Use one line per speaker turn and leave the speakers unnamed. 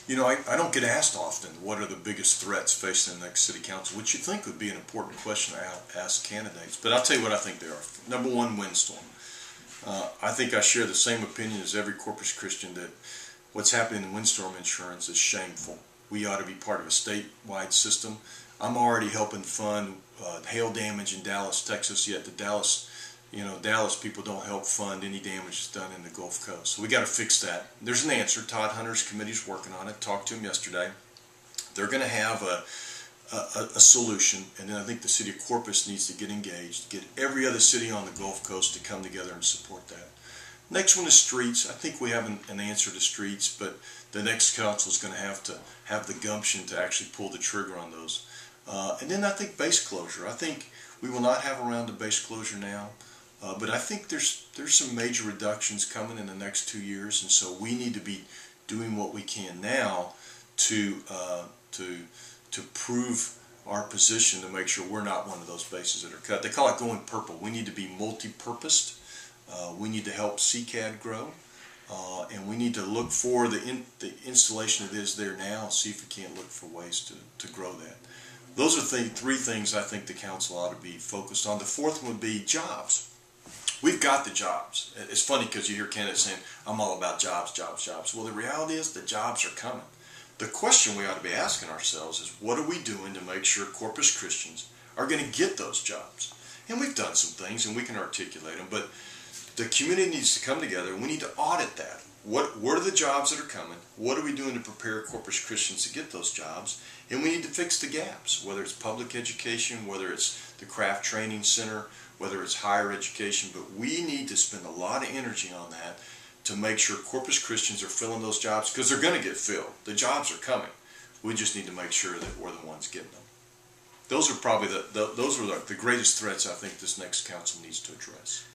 I don't get asked often, what are the biggest threats facing the next city council, which you think would be an important question to ask candidates. But I'll tell you what I think they are. Number one, windstorm. I think I share the same opinion as every Corpus Christian that what's happening in windstorm insurance is shameful. We ought to be part of a statewide system. I'm already helping fund hail damage in Dallas, Texas, yet the Dallas people don't help fund any damage done in the Gulf Coast. So we got to fix that. There's an answer. Todd Hunter's committee's working on it. Talked to him yesterday. They're going to have a solution, and then I think the city of Corpus needs to get engaged, get every other city on the Gulf Coast to come together and support that. Next one is streets. I think we have an answer to streets, but the next council is going to have the gumption to actually pull the trigger on those. And then I think base closure. I think we will not have a round of base closure now. But I think there's some major reductions coming in the next 2 years, and so we need to be doing what we can now to prove our position to make sure we're not one of those bases that are cut. They call it going purple. We need to be multi-purposed. We need to help CCAD grow, and we need to look for the installation that is there now and see if we can't look for ways to grow that. Those are three things I think the council ought to be focused on. The fourth one would be jobs. We've got the jobs. It's funny because you hear candidates saying, I'm all about jobs, jobs, jobs. Well, the reality is the jobs are coming. The question we ought to be asking ourselves is, what are we doing to make sure Corpus Christians are going to get those jobs? And we've done some things, and we can articulate them, but the community needs to come together, and we need to audit that. What are the jobs that are coming? What are we doing to prepare Corpus Christians to get those jobs? And we need to fix the gaps, whether it's public education, whether it's the craft training center, whether it's higher education, but we need to spend a lot of energy on that to make sure Corpus Christians are filling those jobs, because they're going to get filled. The jobs are coming. We just need to make sure that we're the ones getting them. Those are probably the greatest threats I think this next council needs to address.